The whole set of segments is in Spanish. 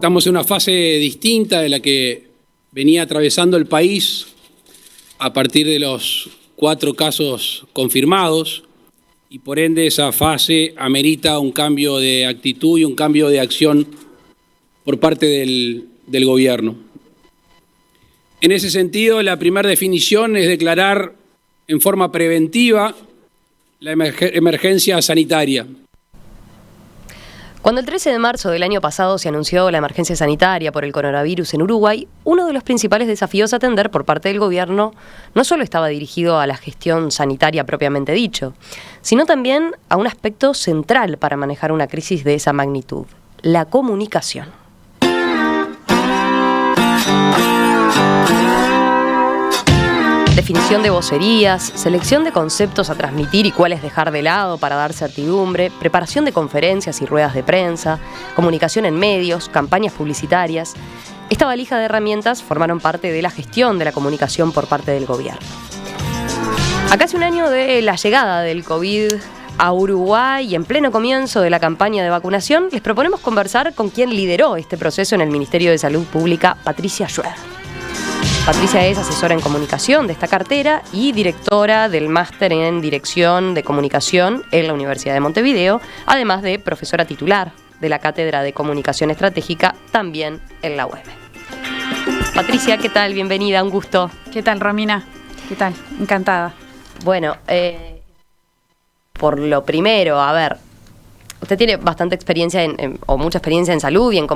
Estamos en una fase distinta de la que venía atravesando el país a partir de los 4 casos confirmados y por ende esa fase amerita un cambio de actitud y un cambio de acción por parte del gobierno. En ese sentido, la primera definición es declarar en forma preventiva la emergencia sanitaria. Cuando el 13 de marzo del año pasado se anunció la emergencia sanitaria por el coronavirus en Uruguay, uno de los principales desafíos a atender por parte del gobierno no solo estaba dirigido a la gestión sanitaria propiamente dicho, sino también a un aspecto central para manejar una crisis de esa magnitud: la comunicación. Definición de vocerías, selección de conceptos a transmitir y cuáles dejar de lado para dar certidumbre, preparación de conferencias y ruedas de prensa, comunicación en medios, campañas publicitarias. Esta valija de herramientas formaron parte de la gestión de la comunicación por parte del gobierno. A casi un año de la llegada del COVID a Uruguay y en pleno comienzo de la campaña de vacunación, les proponemos conversar con quien lideró este proceso en el Ministerio de Salud Pública, Patricia Schwer. Patricia es asesora en comunicación de esta cartera y directora del máster en Dirección de Comunicación en la Universidad de Montevideo, además de profesora titular de la Cátedra de Comunicación Estratégica, también en la UEM. Patricia, ¿qué tal? Bienvenida, un gusto. ¿Qué tal, Romina? ¿Qué tal? Encantada. Bueno, por lo primero, a ver, usted tiene bastante experiencia o mucha experiencia en salud y en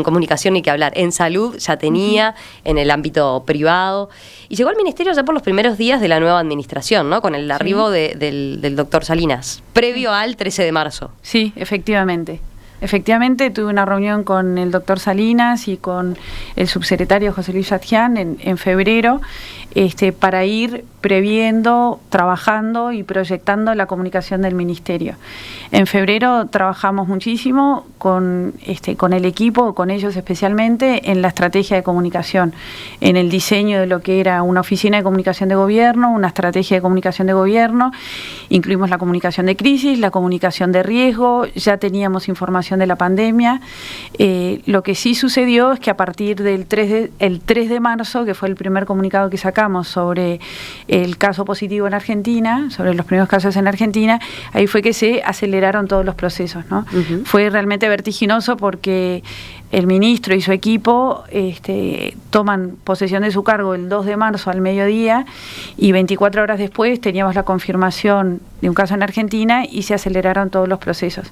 comunicación, ni que hablar. En salud ya tenía, en el ámbito privado. Y llegó al ministerio ya por los primeros días de la nueva administración, ¿no? Con el arribo del doctor Salinas, previo al 13 de marzo. Sí, efectivamente. Efectivamente, tuve una reunión con el doctor Salinas y con el subsecretario José Luis Adjian en febrero, para ir previendo, trabajando y proyectando la comunicación del ministerio. En febrero trabajamos muchísimo con el equipo, con ellos especialmente, en la estrategia de comunicación, en el diseño de lo que era una oficina de comunicación de gobierno, una estrategia de comunicación de gobierno. Incluimos la comunicación de crisis, la comunicación de riesgo, ya teníamos información de la pandemia. Lo que sí sucedió es que a partir del 3 de marzo, que fue el primer comunicado que sacamos sobre el caso positivo en Argentina, sobre los primeros casos en Argentina, ahí fue que se aceleraron todos los procesos, ¿no? Uh-huh. Fue realmente vertiginoso porque el ministro y su equipo toman posesión de su cargo el 2 de marzo al mediodía y 24 horas después teníamos la confirmación de un caso en Argentina y se aceleraron todos los procesos.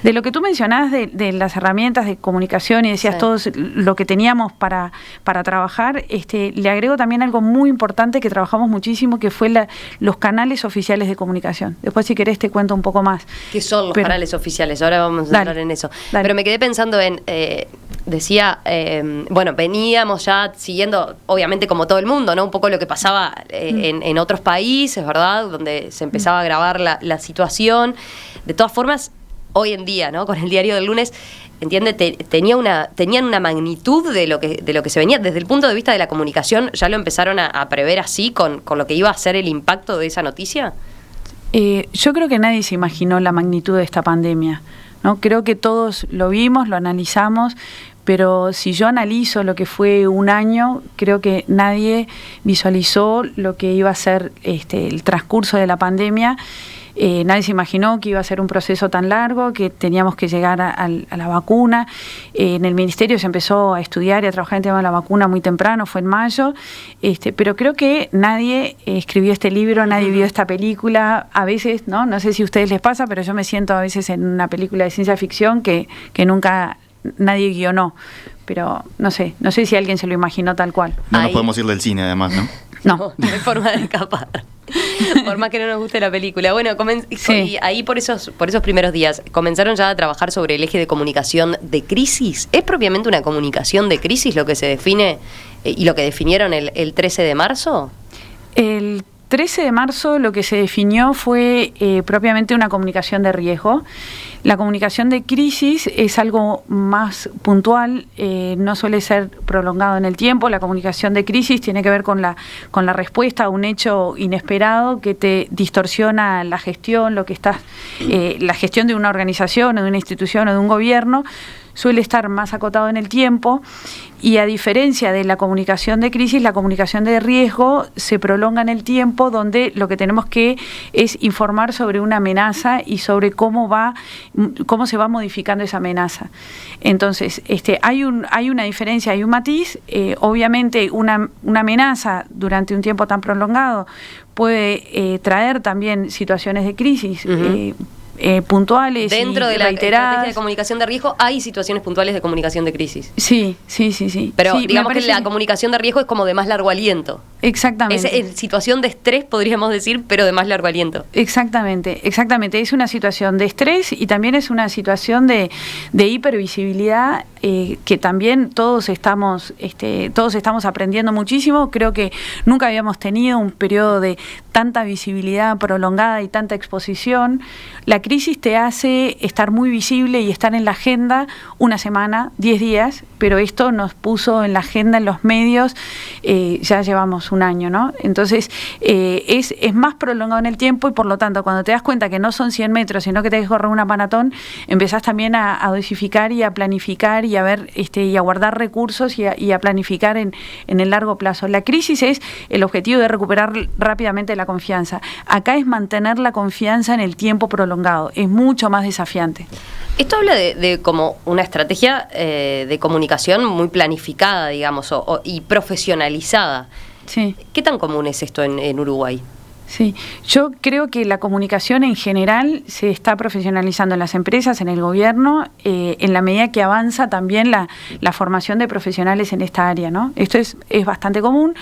De lo que tú mencionás de las herramientas de comunicación y decías todo lo que teníamos para trabajar, le agrego también algo muy importante que trabajamos muchísimo, que fue los canales oficiales de comunicación. Después, si querés, te cuento un poco más. ¿Qué son los canales oficiales? Ahora vamos a entrar en eso. Dale. Pero me quedé pensando en... veníamos ya siguiendo, obviamente como todo el mundo, ¿no? Un poco lo que pasaba en otros países, ¿verdad? Donde se empezaba a agravar la situación. De todas formas, hoy en día, ¿no? Con el diario del lunes, entiende, tenían una magnitud de lo que se venía. Desde el punto de vista de la comunicación, ¿ya lo empezaron a prever así con lo que iba a ser el impacto de esa noticia? Yo creo que nadie se imaginó la magnitud de esta pandemia, ¿no? Creo que todos lo vimos, lo analizamos, pero si yo analizo lo que fue un año, creo que nadie visualizó lo que iba a ser el transcurso de la pandemia. Nadie se imaginó que iba a ser un proceso tan largo, que teníamos que llegar a la vacuna. En el ministerio se empezó a estudiar y a trabajar en el tema de la vacuna muy temprano, fue en mayo, pero creo que nadie escribió este libro, nadie vio esta película. A veces, no sé si a ustedes les pasa, pero yo me siento a veces en una película de ciencia ficción que nunca nadie guionó. Pero no sé si alguien se lo imaginó tal cual. No nos podemos ir del cine, además, ¿no? No hay forma de escapar. Por más que no nos guste la película. Bueno, y ahí por esos primeros días, ¿comenzaron ya a trabajar sobre el eje de comunicación de crisis? ¿Es propiamente una comunicación de crisis lo que se define y lo que definieron el 13 de marzo? El 13 de marzo lo que se definió fue propiamente una comunicación de riesgo. La comunicación de crisis es algo más puntual, no suele ser prolongado en el tiempo. La comunicación de crisis tiene que ver con la respuesta a un hecho inesperado que te distorsiona la gestión, la gestión de una organización o de una institución o de un gobierno. suele estar más acotado en el tiempo, y a diferencia de la comunicación de crisis, la comunicación de riesgo se prolonga en el tiempo, donde lo que tenemos que es informar sobre una amenaza y sobre cómo se va modificando esa amenaza. Entonces, hay una diferencia, hay un matiz. Obviamente una amenaza durante un tiempo tan prolongado puede traer también situaciones de crisis puntuales. Dentro y de la reiteradas. estrategia de comunicación de riesgo hay situaciones puntuales de comunicación de crisis. Sí. Pero sí, digamos que la comunicación de riesgo es como de más largo aliento. Exactamente. Es situación de estrés, podríamos decir, pero de más largo aliento. Exactamente. Es una situación de estrés y también es una situación de hipervisibilidad, que también todos estamos aprendiendo muchísimo. Creo que nunca habíamos tenido un periodo de tanta visibilidad prolongada y tanta exposición. La crisis te hace estar muy visible y estar en la agenda una semana, 10 días, pero esto nos puso en la agenda, en los medios, ya llevamos un año, ¿no? Entonces, es más prolongado en el tiempo, y por lo tanto, cuando te das cuenta que no son 100 metros, sino que te que correr una maratón, empezás también a dosificar y a planificar y a ver y a guardar recursos y a planificar en el largo plazo. La crisis es el objetivo de recuperar rápidamente la confianza. Acá es mantener la confianza en el tiempo prolongado. Es mucho más desafiante. Esto habla de como una estrategia de comunicación muy planificada, digamos, y profesionalizada. Sí. ¿Qué tan común es esto en Uruguay? Sí, yo creo que la comunicación en general se está profesionalizando en las empresas, en el gobierno, en la medida que avanza también la formación de profesionales en esta área, ¿no? Esto es bastante común,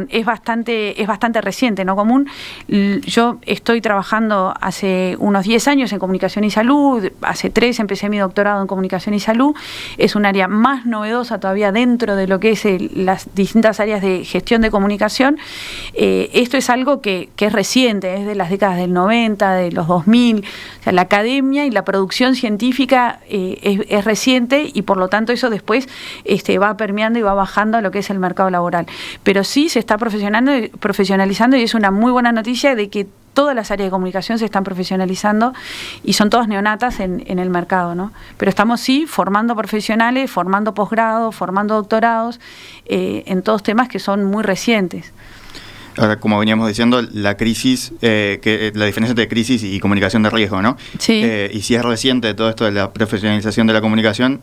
es bastante reciente, no común. Yo estoy trabajando hace unos 10 años en comunicación y salud, hace 3 empecé mi doctorado en comunicación y salud. Es un área más novedosa todavía dentro de lo que es las distintas áreas de gestión de comunicación. Esto es algo que es reciente, es de las décadas del 90, de los 2000, o sea, la academia y la producción científica es reciente, y por lo tanto eso después va permeando y va bajando a lo que es el mercado laboral. Pero sí se está profesionalizando, y es una muy buena noticia de que todas las áreas de comunicación se están profesionalizando y son todas neonatas en el mercado, ¿no? Pero estamos sí formando profesionales, formando posgrados, formando doctorados en todos temas que son muy recientes. Ahora, como veníamos diciendo, la crisis, la diferencia entre crisis y comunicación de riesgo, ¿no? Sí. Y si es reciente todo esto de la profesionalización de la comunicación,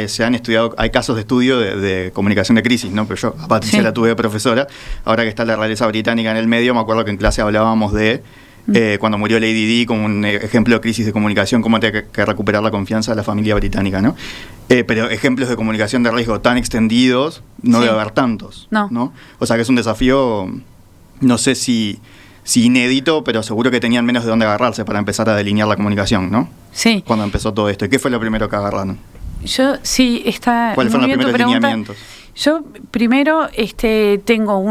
se han estudiado, hay casos de estudio de comunicación de crisis, ¿no? Pero yo a Patricia la tuve de profesora. Ahora que está la realeza británica en el medio, me acuerdo que en clase hablábamos de cuando murió Lady Di como un ejemplo de crisis de comunicación, cómo tiene que recuperar la confianza de la familia británica, ¿no? Pero ejemplos de comunicación de riesgo tan extendidos no debe haber tantos, ¿no? O sea que es un desafío, no sé si inédito, pero seguro que tenían menos de dónde agarrarse para empezar a delinear la comunicación, ¿no? Sí. Cuando empezó todo esto. ¿Y qué fue lo primero que agarraron? ¿Cuáles fueron los primeros lineamientos? Yo primero tengo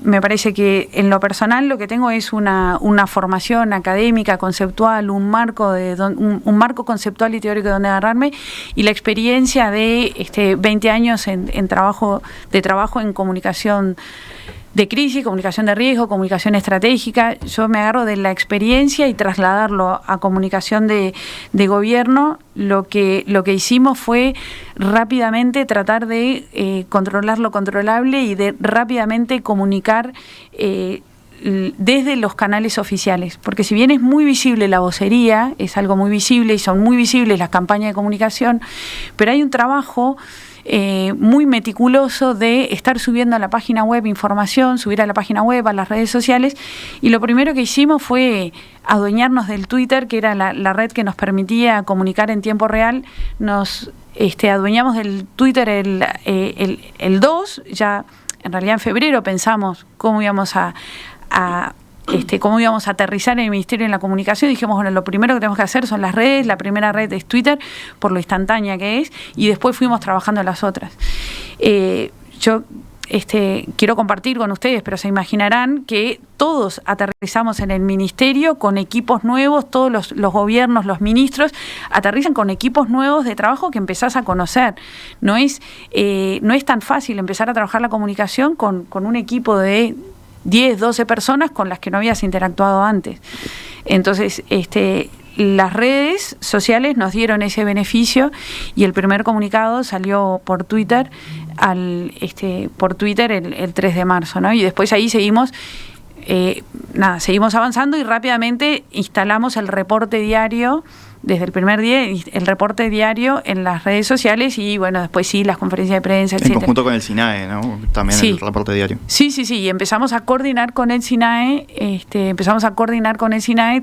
me parece que en lo personal lo que tengo es una formación académica, conceptual, un marco conceptual y teórico de donde agarrarme, y la experiencia de 20 años de trabajo en comunicación de crisis, comunicación de riesgo, comunicación estratégica. Yo me agarro de la experiencia y trasladarlo a comunicación de gobierno. Lo que hicimos fue rápidamente tratar de controlar lo controlable y de rápidamente comunicar desde los canales oficiales, porque si bien es muy visible la vocería, es algo muy visible y son muy visibles las campañas de comunicación, pero hay un trabajo muy meticuloso de estar subiendo a la página web información, subir a la página web, a las redes sociales, y lo primero que hicimos fue adueñarnos del Twitter, que era la red que nos permitía comunicar en tiempo real. Nos adueñamos del Twitter el 2, ya en realidad en febrero pensamos cómo íbamos cómo íbamos a aterrizar en el Ministerio de la Comunicación. Dijimos, bueno, lo primero que tenemos que hacer son las redes. La primera red es Twitter, por lo instantánea que es, y después fuimos trabajando las otras. Yo quiero compartir con ustedes, pero se imaginarán que todos aterrizamos en el ministerio con equipos nuevos, todos los gobiernos, los ministros aterrizan con equipos nuevos de trabajo que empezás a conocer. No es tan fácil empezar a trabajar la comunicación con un equipo de 10, 12 personas con las que no habías interactuado antes. Entonces, las redes sociales nos dieron ese beneficio y el primer comunicado salió por Twitter el 3 de marzo, ¿no? Y después ahí seguimos avanzando y rápidamente instalamos el reporte diario. Desde el primer día, el reporte diario en las redes sociales y, bueno, después sí, las conferencias de prensa, etc. En conjunto con el SINAE, ¿no? También sí. El reporte diario. Sí, y empezamos a coordinar con el SINAE,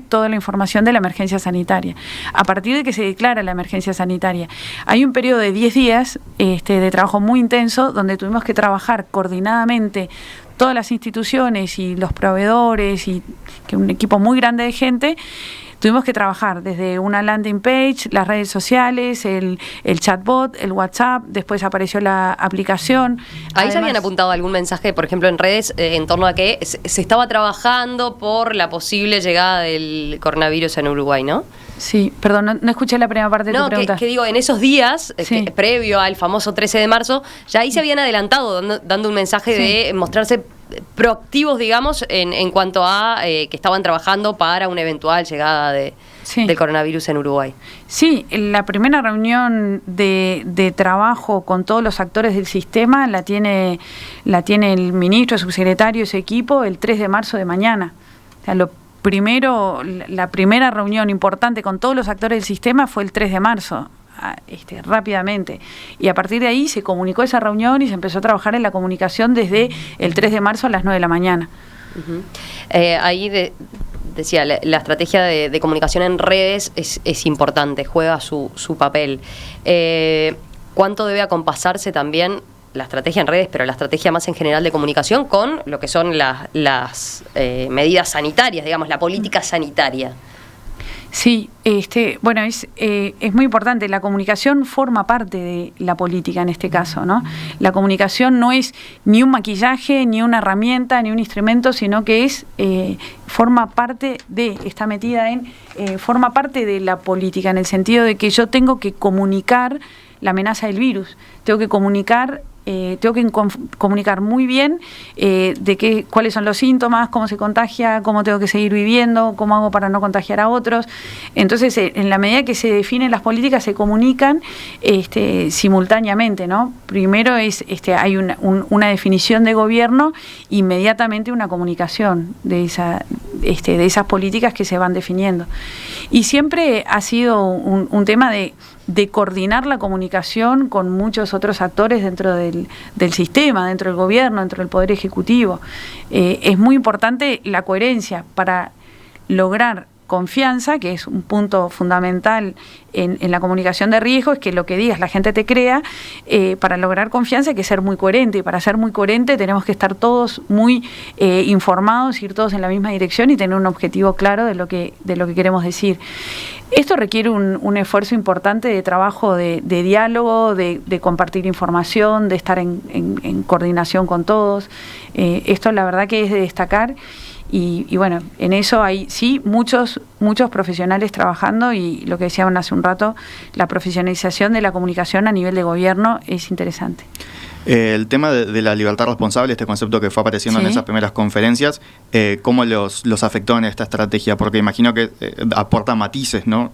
toda la información de la emergencia sanitaria. A partir de que se declara la emergencia sanitaria, hay un periodo de 10 días de trabajo muy intenso, donde tuvimos que trabajar coordinadamente todas las instituciones y los proveedores y que un equipo muy grande de gente. Tuvimos que trabajar desde una landing page, las redes sociales, el chatbot, el WhatsApp, después apareció la aplicación. Ahí se habían apuntado algún mensaje, por ejemplo, en redes, en torno a que se estaba trabajando por la posible llegada del coronavirus en Uruguay, ¿no? Sí, perdón, no escuché la primera parte de tu pregunta. Que digo, en esos días, sí, previo al famoso 13 de marzo, ya ahí se habían adelantado dando un mensaje de mostrarse proactivos, digamos, en cuanto a que estaban trabajando para una eventual llegada del coronavirus en Uruguay. Sí, la primera reunión de trabajo con todos los actores del sistema la tiene el ministro, el subsecretario y su equipo el 3 de marzo de mañana. O sea, la primera reunión importante con todos los actores del sistema fue el 3 de marzo. Rápidamente, y a partir de ahí se comunicó esa reunión y se empezó a trabajar en la comunicación desde el 3 de marzo a las 9 de la mañana. Uh-huh. Ahí decía, la estrategia de comunicación en redes es importante, juega su papel. ¿Cuánto debe acompasarse también la estrategia en redes, pero la estrategia más en general de comunicación con lo que son las medidas sanitarias, digamos, la política sanitaria? Sí, bueno, es muy importante. La comunicación forma parte de la política en este caso, ¿no? La comunicación no es ni un maquillaje, ni una herramienta, ni un instrumento, sino que forma parte forma parte de la política, en el sentido de que yo tengo que comunicar la amenaza del virus, tengo que comunicar muy bien cuáles son los síntomas, cómo se contagia, cómo tengo que seguir viviendo, cómo hago para no contagiar a otros. Entonces, en la medida que se definen las políticas, se comunican simultáneamente, ¿no? Primero hay una definición de gobierno, inmediatamente una comunicación de esas políticas que se van definiendo. Y siempre ha sido un tema de coordinar la comunicación con muchos otros actores dentro del sistema, dentro del gobierno, dentro del Poder Ejecutivo. Es muy importante la coherencia para lograr confianza, que es un punto fundamental en la comunicación de riesgo, es que lo que digas la gente te crea. Para lograr confianza hay que ser muy coherente, y para ser muy coherente tenemos que estar todos muy informados, ir todos en la misma dirección y tener un objetivo claro de lo que queremos decir. Esto requiere un esfuerzo importante de trabajo, de diálogo, de compartir información, de estar en coordinación con todos. Esto la verdad que es de destacar. Y bueno, en eso hay sí muchos profesionales trabajando, y lo que decíamos hace un rato, la profesionalización de la comunicación a nivel de gobierno es interesante. El tema de la libertad responsable, este concepto que fue apareciendo en esas primeras conferencias, ¿cómo los afectó en esta estrategia? Porque imagino que aporta matices, ¿no?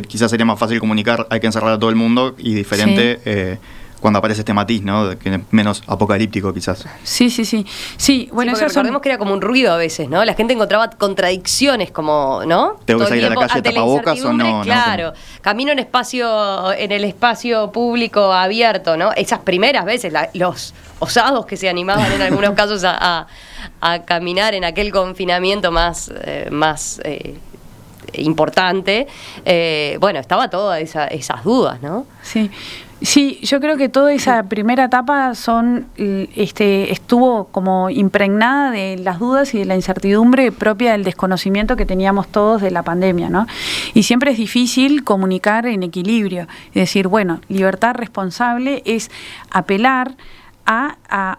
Quizás sería más fácil comunicar, hay que encerrar a todo el mundo, y diferente cuando aparece este matiz, ¿no? Que es menos apocalíptico, quizás. Sí, bueno, eso recordemos que era como un ruido a veces, ¿no? La gente encontraba contradicciones, como, ¿no? ¿Tengo que salir a la calle tapabocas o no? Claro, camino en el espacio público abierto, ¿no? Esas primeras veces, los osados que se animaban en algunos casos a caminar en aquel confinamiento más importante, bueno, estaba todas esas dudas, ¿no? Sí, yo creo que toda esa primera etapa estuvo como impregnada de las dudas y de la incertidumbre propia del desconocimiento que teníamos todos de la pandemia, ¿no? Y siempre es difícil comunicar en equilibrio, es decir, bueno, libertad responsable es apelar a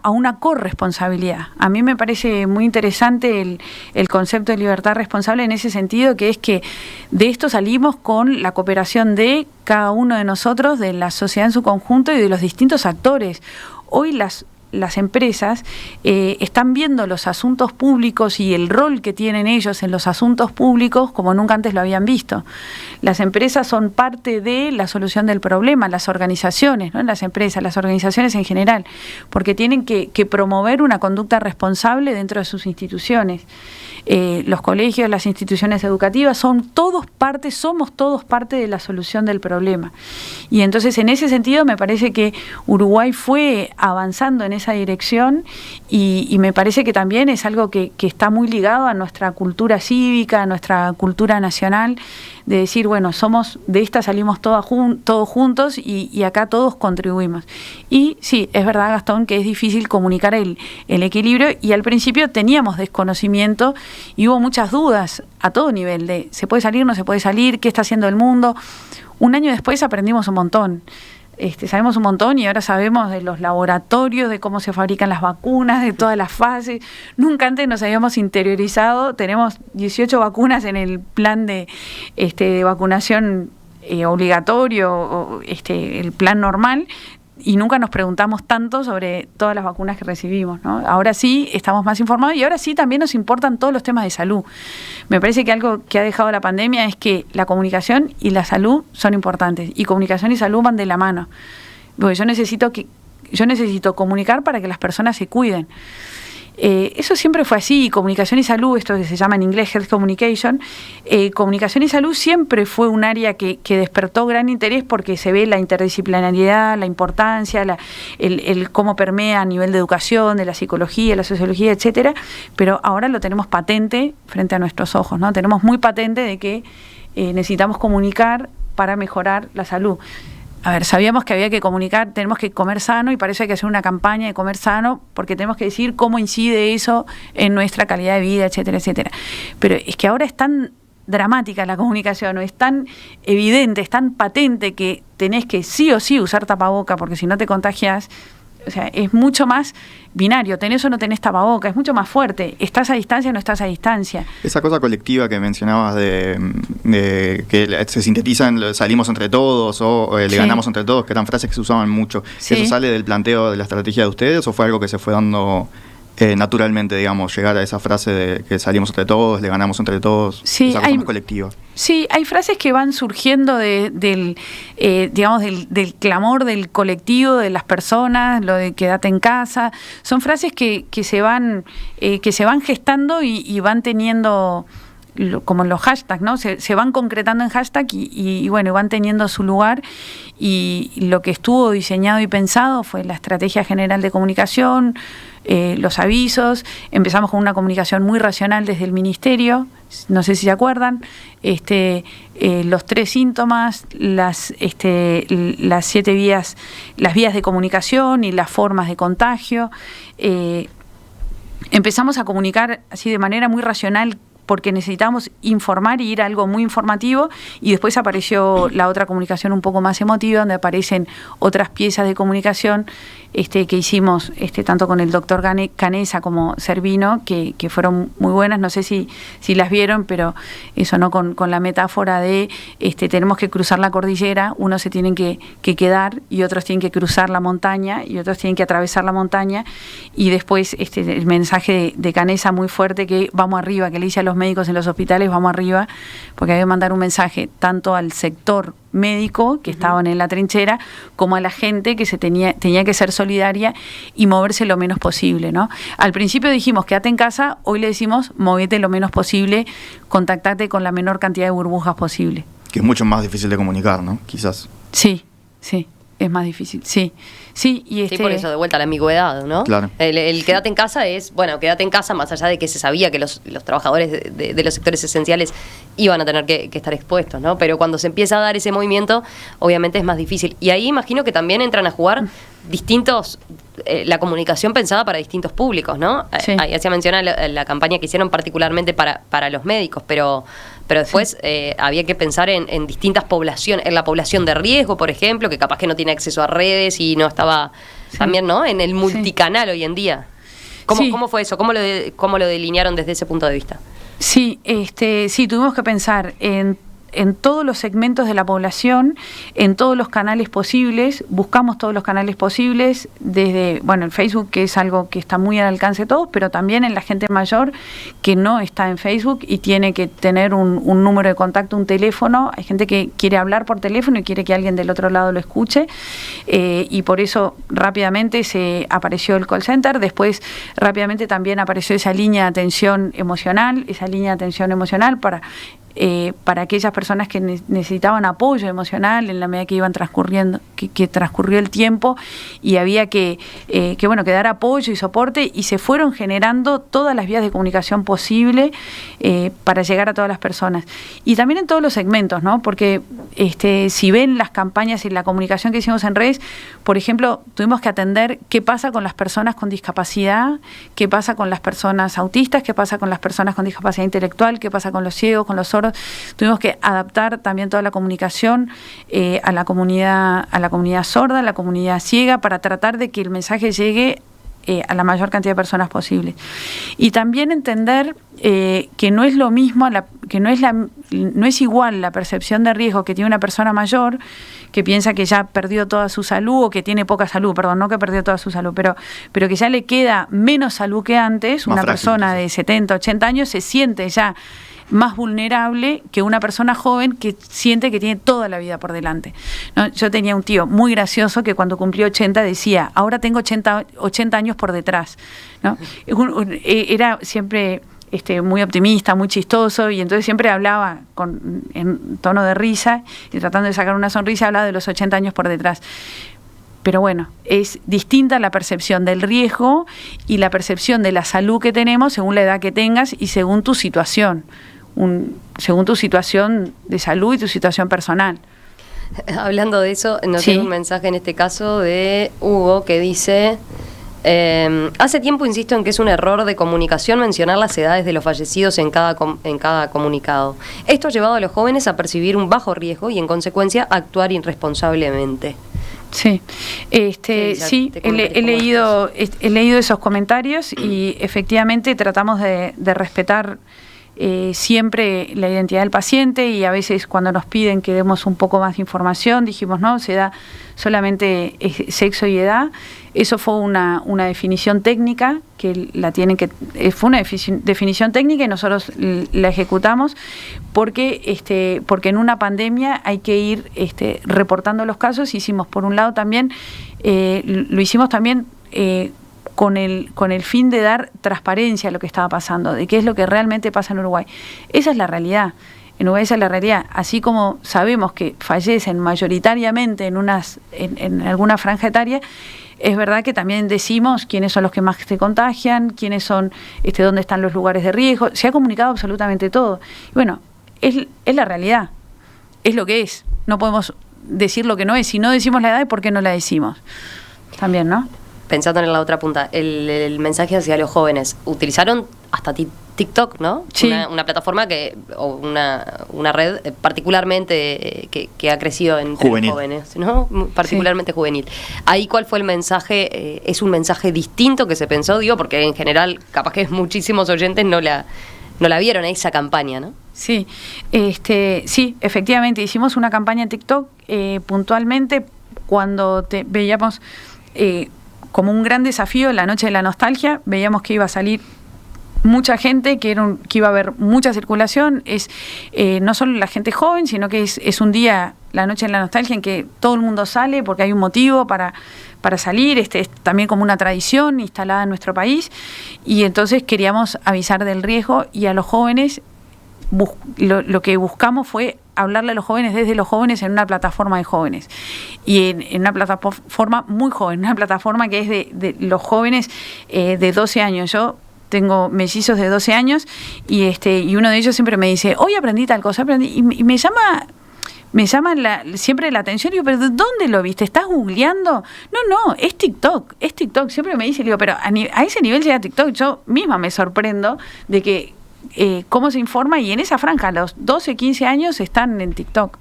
una corresponsabilidad. A mí me parece muy interesante el concepto de libertad responsable en ese sentido, que es que de esto salimos con la cooperación de cada uno de nosotros, de la sociedad en su conjunto y de los distintos actores. Hoy las las empresas están viendo los asuntos públicos y el rol que tienen ellos en los asuntos públicos como nunca antes lo habían visto. Las empresas son parte de la solución del problema, las organizaciones, ¿no? Las empresas, las organizaciones en general, porque tienen que promover una conducta responsable dentro de sus instituciones. Los colegios, las instituciones educativas, somos todos parte de la solución del problema. Y entonces, en ese sentido, me parece que Uruguay fue avanzando en esa dirección y me parece que también es algo que está muy ligado a nuestra cultura cívica, a nuestra cultura nacional, de decir, bueno, de esta salimos todos juntos y acá todos contribuimos. Y sí, es verdad, Gastón, que es difícil comunicar el equilibrio, y al principio teníamos desconocimiento y hubo muchas dudas a todo nivel de ¿se puede salir, no se puede salir? ¿Qué está haciendo el mundo? Un año después aprendimos un montón. Sabemos un montón y ahora sabemos de los laboratorios, de cómo se fabrican las vacunas, de todas las fases. Nunca antes nos habíamos interiorizado. Tenemos 18 vacunas en el plan de vacunación obligatorio, el plan normal, y nunca nos preguntamos tanto sobre todas las vacunas que recibimos, ¿no? Ahora sí estamos más informados y ahora sí también nos importan todos los temas de salud. Me parece que algo que ha dejado la pandemia es que la comunicación y la salud son importantes, y comunicación y salud van de la mano. Porque yo necesito comunicar para que las personas se cuiden. Eso siempre fue así. Comunicación y salud, esto que se llama en inglés Health Communication, comunicación y salud siempre fue un área que despertó gran interés, porque se ve la interdisciplinariedad, la importancia, el cómo permea a nivel de educación, de la psicología, la sociología, etcétera. Pero ahora lo tenemos patente frente a nuestros ojos, ¿no? Tenemos muy patente de que necesitamos comunicar para mejorar la salud. A ver, sabíamos que había que comunicar, tenemos que comer sano, y para eso hay que hacer una campaña de comer sano, porque tenemos que decir cómo incide eso en nuestra calidad de vida, etcétera, etcétera. Pero es que ahora es tan dramática la comunicación, o es tan evidente, es tan patente que tenés que sí o sí usar tapaboca, porque si no te contagias. O sea, es mucho más binario, tenés o no tenés tapaboca, es mucho más fuerte, estás a distancia o no estás a distancia. Esa cosa colectiva que mencionabas de que se sintetizan, salimos entre todos o le ganamos entre todos, que eran frases que se usaban mucho. Sí. ¿Eso sale del planteo de la estrategia de ustedes o fue algo que se fue dando naturalmente, digamos, llegar a esa frase de que salimos entre todos, le ganamos entre todos, sí, esa cosa más colectiva? Sí, hay frases que van surgiendo del clamor del colectivo, de las personas, lo de quédate en casa. Son frases que se van gestando y van teniendo, como los hashtags, ¿no? Se van concretando en hashtag y bueno, van teniendo su lugar. Y lo que estuvo diseñado y pensado fue la estrategia general de comunicación, los avisos. Empezamos con una comunicación muy racional desde el ministerio, no sé si se acuerdan, los 3 síntomas, las 7 vías, las vías de comunicación y las formas de contagio. Empezamos a comunicar así de manera muy racional, porque necesitamos informar y ir a algo muy informativo, y después apareció la otra comunicación un poco más emotiva, donde aparecen otras piezas de comunicación que hicimos tanto con el doctor Canesa como Servino, que fueron muy buenas. No sé si las vieron, pero eso, ¿no? Con la metáfora de tenemos que cruzar la cordillera, unos se tienen que quedar y otros tienen que cruzar la montaña y otros tienen que atravesar la montaña, y después el mensaje de Canesa muy fuerte, que vamos arriba, que le dice a los médicos en los hospitales, vamos arriba, porque había que mandar un mensaje tanto al sector médico que estaban en la trinchera, como a la gente que tenía que ser solidaria y moverse lo menos posible, ¿no? Al principio dijimos quédate en casa, hoy le decimos movete lo menos posible, contactate con la menor cantidad de burbujas posible. Que es mucho más difícil de comunicar, ¿no? Quizás. Sí, es más difícil, sí. Sí, y sí, por eso, de vuelta a la ambigüedad, ¿no? Claro. El quédate en casa es, bueno, quédate en casa, más allá de que se sabía que los trabajadores de los sectores esenciales iban a tener que estar expuestos, ¿no? Pero cuando se empieza a dar ese movimiento, obviamente es más difícil. Y ahí imagino que también entran a jugar distintos, la comunicación pensada para distintos públicos, ¿no? Sí. Ahí hacía mención a la campaña que hicieron particularmente para los médicos, pero después sí, había que pensar en distintas poblaciones, en la población de riesgo, por ejemplo, que capaz que no tiene acceso a redes y no estaba también, ¿no? En el multicanal hoy en día. ¿Cómo fue eso? ¿Cómo lo delinearon desde ese punto de vista? Sí, sí, tuvimos que pensar en en todos los segmentos de la población, en todos los canales posibles, buscamos todos los canales posibles, desde, el Facebook, que es algo que está muy al alcance de todos, pero también en la gente mayor que no está en Facebook y tiene que tener un número de contacto, un teléfono. Hay gente que quiere hablar por teléfono y quiere que alguien del otro lado lo escuche, y por eso rápidamente se apareció el call center. Después rápidamente también apareció esa línea de atención emocional, para aquellas personas que necesitaban apoyo emocional en la medida que iban transcurriendo, que transcurrió el tiempo, y había que dar apoyo y soporte, y se fueron generando todas las vías de comunicación posible para llegar a todas las personas. Y también en todos los segmentos, ¿no? Porque si ven las campañas y la comunicación que hicimos en redes, por ejemplo, tuvimos que atender qué pasa con las personas con discapacidad, qué pasa con las personas autistas, qué pasa con las personas con discapacidad intelectual, qué pasa con los ciegos, con los sordos. Tuvimos que adaptar también toda la comunicación a la comunidad sorda, a la comunidad ciega, para tratar de que el mensaje llegue a la mayor cantidad de personas posible. Y también entender que no es lo mismo, no es igual la percepción de riesgo que tiene una persona mayor, que piensa que ya perdió toda su salud, o que tiene poca salud, perdón, no que perdió toda su salud, pero que ya le queda menos salud que antes. Una persona de 70, 80 años se siente ya más vulnerable que una persona joven que siente que tiene toda la vida por delante, ¿no? Yo tenía un tío muy gracioso que cuando cumplió 80 decía: ahora tengo 80 años por detrás, ¿no? Era siempre muy optimista, muy chistoso, y entonces siempre hablaba en tono de risa y tratando de sacar una sonrisa, hablaba de los 80 años por detrás. Pero bueno, es distinta la percepción del riesgo y la percepción de la salud que tenemos según la edad que tengas y según tu situación. Según tu situación de salud y tu situación personal. Hablando de eso, nos Sí. llega un mensaje en este caso de Hugo que dice: hace tiempo insisto en que es un error de comunicación mencionar las edades de los fallecidos en cada comunicado. Esto ha llevado a los jóvenes a percibir un bajo riesgo y en consecuencia a actuar irresponsablemente. Sí, sí, he leído esos comentarios y efectivamente tratamos de respetar siempre la identidad del paciente, y a veces cuando nos piden que demos un poco más de información, dijimos no, se da solamente sexo y edad. Eso fue una definición técnica que fue una definición técnica y nosotros la ejecutamos porque en una pandemia hay que ir reportando los casos. Hicimos por un lado también, lo hicimos también con el fin de dar transparencia a lo que estaba pasando, de qué es lo que realmente pasa en Uruguay. Esa es la realidad. En Uruguay esa es la realidad. Así como sabemos que fallecen mayoritariamente en alguna franja etaria, es verdad que también decimos quiénes son los que más se contagian, quiénes son, dónde están los lugares de riesgo. Se ha comunicado absolutamente todo. Y bueno, es la realidad. Es lo que es. No podemos decir lo que no es. Si no decimos la edad, ¿por qué no la decimos? También, ¿no? Pensando en la otra punta, el mensaje hacia los jóvenes, utilizaron hasta TikTok, ¿no? Sí. Una plataforma o una red particularmente que ha crecido entre juvenil. Jóvenes, ¿no? Particularmente juvenil. Ahí, ¿cuál fue el mensaje? ¿Es un mensaje distinto que se pensó? Digo, porque en general, capaz que muchísimos oyentes no la vieron a esa campaña, ¿no? Sí, sí, efectivamente, hicimos una campaña en TikTok puntualmente cuando veíamos como un gran desafío la noche de la nostalgia. Veíamos que iba a salir mucha gente, que iba a haber mucha circulación. Es no solo la gente joven, sino que es un día, la noche de la nostalgia, en que todo el mundo sale porque hay un motivo para salir. Es también como una tradición instalada en nuestro país, y entonces queríamos avisar del riesgo, y a los jóvenes lo que buscamos fue hablarle a los jóvenes desde los jóvenes en una plataforma de jóvenes, y en una plataforma muy joven, una plataforma que es de los jóvenes de 12 años. Yo tengo mellizos de 12 años y uno de ellos siempre me dice: hoy aprendí tal cosa, y me llama siempre la atención. Digo: ¿pero dónde lo viste? ¿Estás googleando? No, es TikTok. Siempre me dice, digo, pero a ese nivel llega TikTok. Yo misma me sorprendo de que cómo se informa, y en esa franja los 12, 15 años están en TikTok.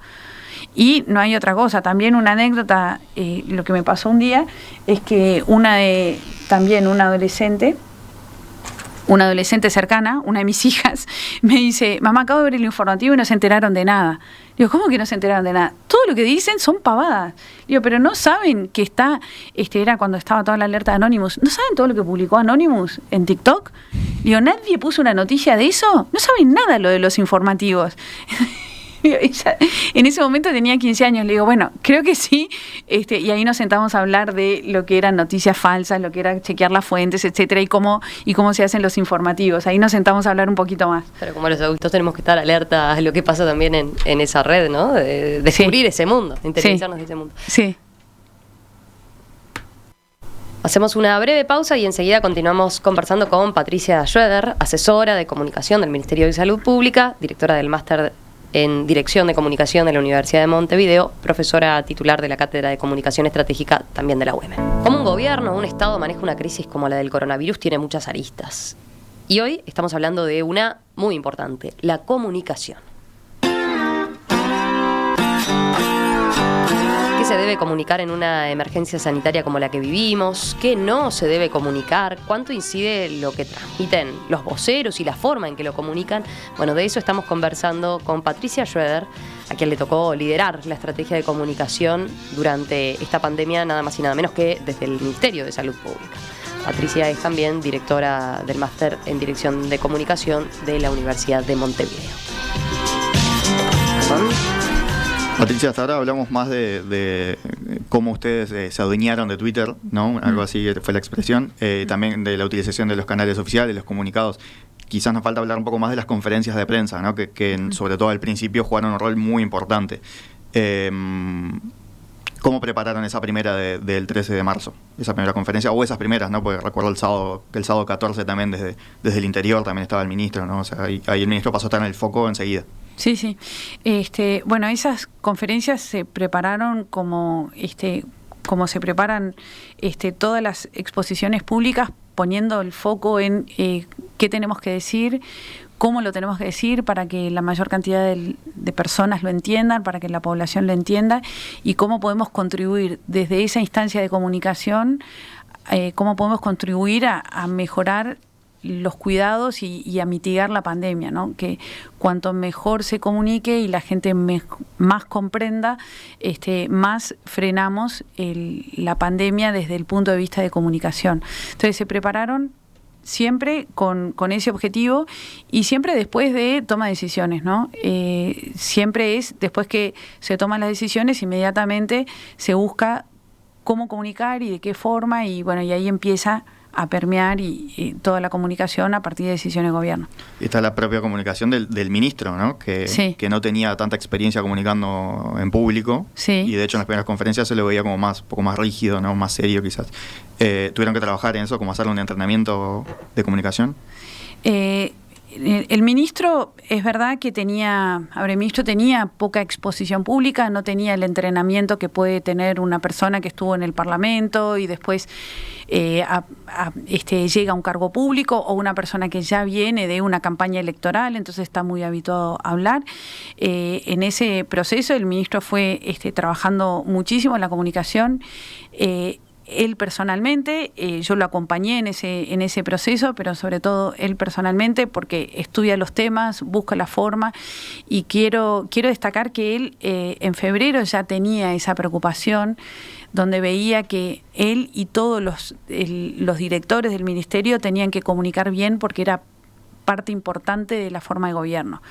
Y no hay otra cosa. También una anécdota, lo que me pasó un día es que también una adolescente una adolescente cercana, una de mis hijas, me dice, mamá, acabo de ver el informativo y no se enteraron de nada. Digo, ¿cómo que no se enteraron de nada? Todo lo que dicen son pavadas. Digo, pero no saben que está, era cuando estaba toda la alerta de Anonymous, ¿no saben todo lo que publicó Anonymous en TikTok? Digo, ¿nadie puso una noticia de eso? No saben nada lo de los informativos. Ella, en ese momento tenía 15 años, le digo, bueno, creo que sí, y ahí nos sentamos a hablar de lo que eran noticias falsas, lo que era chequear las fuentes, etcétera, y cómo se hacen los informativos. Ahí nos sentamos a hablar un poquito más. Pero como los adultos tenemos que estar alerta a lo que pasa también en esa red, ¿no? De descubrir ese mundo, de interiorizarnos de ese mundo. Sí. Hacemos una breve pausa y enseguida continuamos conversando con Patricia Schroeder, asesora de comunicación del Ministerio de Salud Pública, directora del máster en Dirección de Comunicación de la Universidad de Montevideo, profesora titular de la Cátedra de Comunicación Estratégica también de la UEM. Como un gobierno o un Estado maneja una crisis como la del coronavirus, tiene muchas aristas. Y hoy estamos hablando de una muy importante, la comunicación. ¿Qué se debe comunicar en una emergencia sanitaria como la que vivimos? ¿Qué no se debe comunicar? ¿Cuánto incide lo que transmiten los voceros y la forma en que lo comunican? Bueno, de eso estamos conversando con Patricia Schroeder, a quien le tocó liderar la estrategia de comunicación durante esta pandemia, nada más y nada menos que desde el Ministerio de Salud Pública. Patricia es también directora del máster en Dirección de Comunicación de la Universidad de Montevideo. Patricia, hasta ahora hablamos más de cómo ustedes se adueñaron de Twitter, ¿no? Algo así fue la expresión. También de la utilización de los canales oficiales, los comunicados. Quizás nos falta hablar un poco más de las conferencias de prensa, ¿no? Que sobre todo al principio jugaron un rol muy importante. ¿Cómo prepararon esa primera del 13 de marzo? Esa primera conferencia, o esas primeras, ¿no? Porque recuerdo el sábado 14 también desde el interior también estaba el ministro, ¿no? O sea, ahí el ministro pasó a estar en el foco enseguida. Sí, sí. Bueno, esas conferencias se prepararon como se preparan todas las exposiciones públicas, poniendo el foco en qué tenemos que decir, cómo lo tenemos que decir para que la mayor cantidad de personas lo entiendan, para que la población lo entienda, y cómo podemos contribuir desde esa instancia de comunicación, cómo podemos contribuir a mejorar los cuidados y a mitigar la pandemia, ¿no? Que cuanto mejor se comunique y la gente más comprenda, más frenamos la pandemia desde el punto de vista de comunicación. Entonces se prepararon siempre con ese objetivo y siempre después de toma de decisiones, ¿no? Siempre es después que se toman las decisiones, inmediatamente se busca cómo comunicar y de qué forma, y bueno, y ahí empieza a permear y toda la comunicación a partir de decisiones de gobierno. Y está la propia comunicación del ministro, ¿no? Que no tenía tanta experiencia comunicando en público, y de hecho en las primeras conferencias se lo veía como un poco más rígido, ¿no? Más serio quizás. ¿Tuvieron que trabajar en eso, como hacer un entrenamiento de comunicación? El ministro, es verdad que el ministro tenía poca exposición pública, no tenía el entrenamiento que puede tener una persona que estuvo en el Parlamento y después llega a un cargo público, o una persona que ya viene de una campaña electoral, entonces está muy habituado a hablar. En ese proceso el ministro fue trabajando muchísimo en la comunicación. Él personalmente, yo lo acompañé en ese proceso, pero sobre todo él personalmente, porque estudia los temas, busca la forma, y quiero destacar que él en febrero ya tenía esa preocupación, donde veía que él y todos los directores del ministerio tenían que comunicar bien, porque era parte importante de la forma de gobierno,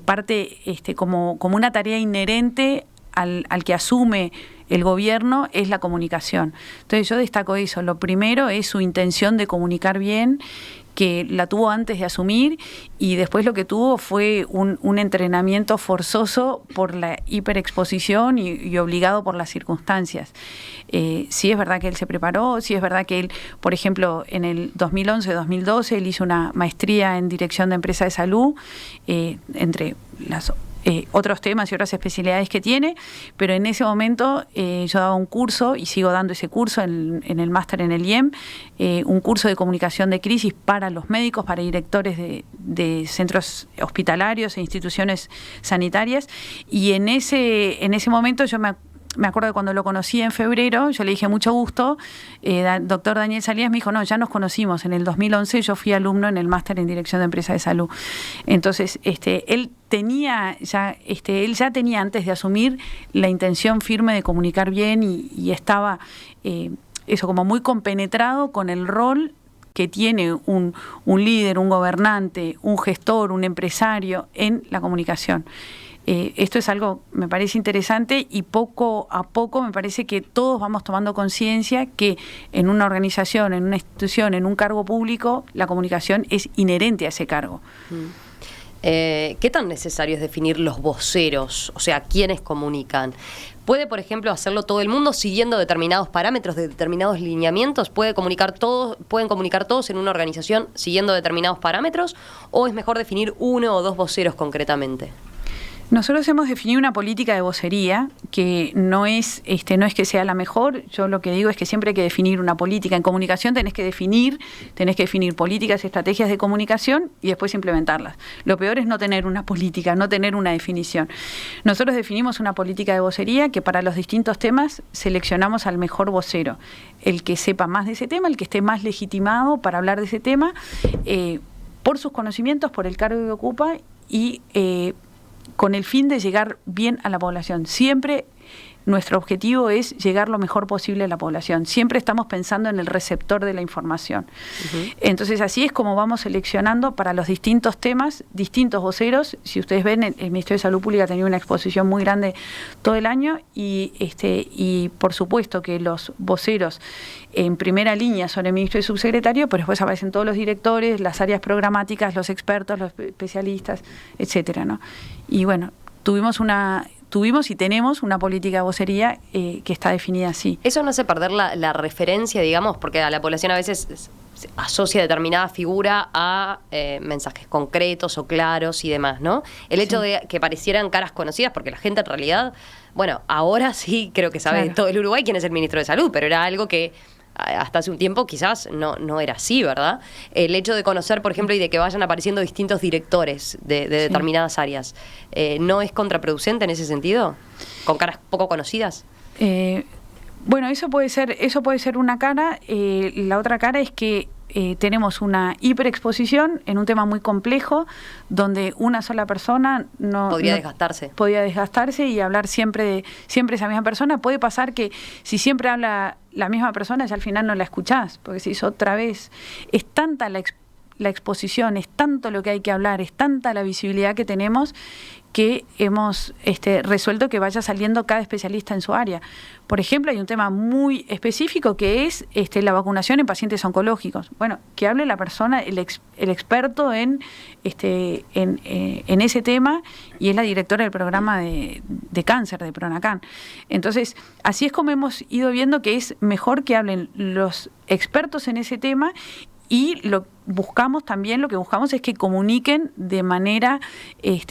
parte como una tarea inherente al que asume el gobierno, es la comunicación. Entonces yo destaco eso. Lo primero es su intención de comunicar bien, que la tuvo antes de asumir, y después lo que tuvo fue un entrenamiento forzoso por la hiperexposición y obligado por las circunstancias. Sí es verdad que él se preparó, sí es verdad que él, por ejemplo, en el 2011-2012, él hizo una maestría en Dirección de Empresa de Salud, entre las otros temas y otras especialidades que tiene, pero en ese momento yo daba un curso, y sigo dando ese curso en el máster en el IEM, un curso de comunicación de crisis para los médicos, para directores de centros hospitalarios e instituciones sanitarias, y en ese momento yo me acuerdo que cuando lo conocí en febrero, yo le dije mucho gusto, doctor Daniel Salinas me dijo, no, ya nos conocimos, en el 2011 yo fui alumno en el máster en Dirección de Empresas de Salud. Entonces, él ya tenía antes de asumir la intención firme de comunicar bien y estaba eso como muy compenetrado con el rol que tiene un líder, un gobernante, un gestor, un empresario en la comunicación. Esto es algo, me parece interesante, y poco a poco me parece que todos vamos tomando conciencia que en una organización, en una institución, en un cargo público, la comunicación es inherente a ese cargo. ¿Qué tan necesario es definir los voceros? O sea, ¿quiénes comunican? ¿Puede, por ejemplo, hacerlo todo el mundo siguiendo determinados parámetros, determinados lineamientos? ¿Pueden comunicar todos en una organización siguiendo determinados parámetros? ¿O es mejor definir uno o dos voceros concretamente? Nosotros hemos definido una política de vocería que no es que sea la mejor. Yo lo que digo es que siempre hay que definir una política. En comunicación tenés que definir políticas, estrategias de comunicación y después implementarlas. Lo peor es no tener una política, no tener una definición. Nosotros definimos una política de vocería que para los distintos temas seleccionamos al mejor vocero, el que sepa más de ese tema, el que esté más legitimado para hablar de ese tema, por sus conocimientos, por el cargo que ocupa y con el fin de llegar bien a la población. Siempre nuestro objetivo es llegar lo mejor posible a la población. Siempre estamos pensando en el receptor de la información. Entonces, así es como vamos seleccionando para los distintos temas, distintos voceros. Si ustedes ven, el Ministerio de Salud Pública ha tenido una exposición muy grande todo el año y por supuesto que los voceros en primera línea son el ministro y subsecretario, pero después aparecen todos los directores, las áreas programáticas, los expertos, los especialistas, etcétera, ¿no? Y bueno, tuvimos y tenemos una política de vocería que está definida así. Eso no hace perder la referencia, digamos, porque a la población a veces se asocia determinada figura a mensajes concretos o claros y demás, ¿no? El hecho de que parecieran caras conocidas, porque la gente en realidad, bueno, ahora sí creo que sabe todo el Uruguay quién es el ministro de Salud, pero era algo que hasta hace un tiempo quizás no era así, ¿verdad? El hecho de conocer, por ejemplo, y de que vayan apareciendo distintos directores de determinadas áreas, ¿no es contraproducente en ese sentido? ¿Con caras poco conocidas? Bueno, eso puede ser una cara. La otra cara es que tenemos una hiperexposición en un tema muy complejo donde una sola persona podría desgastarse y hablar siempre esa misma persona. Puede pasar que si siempre habla la misma persona ya al final no la escuchás, porque si es otra vez, es tanta la exposición, es tanto lo que hay que hablar, es tanta la visibilidad que tenemos que hemos resuelto que vaya saliendo cada especialista en su área. Por ejemplo, hay un tema muy específico que es la vacunación en pacientes oncológicos. Bueno, que hable la persona, el experto en ese tema, y es la directora del programa de cáncer de Pronacan. Entonces, así es como hemos ido viendo que es mejor que hablen los expertos en ese tema. Y lo que buscamos es que comuniquen de manera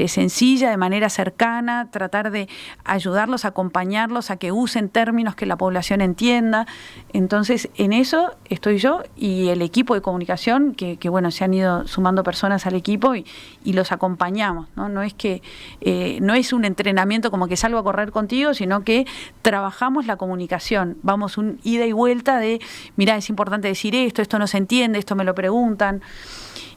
sencilla, de manera cercana, tratar de ayudarlos, acompañarlos a que usen términos que la población entienda. Entonces, en eso estoy yo y el equipo de comunicación, que bueno, se han ido sumando personas al equipo y los acompañamos, ¿no? No es que no es un entrenamiento como que salgo a correr contigo, sino que trabajamos la comunicación. Vamos un ida y vuelta de, mirá, es importante decir esto no se entiende, esto me lo preguntan.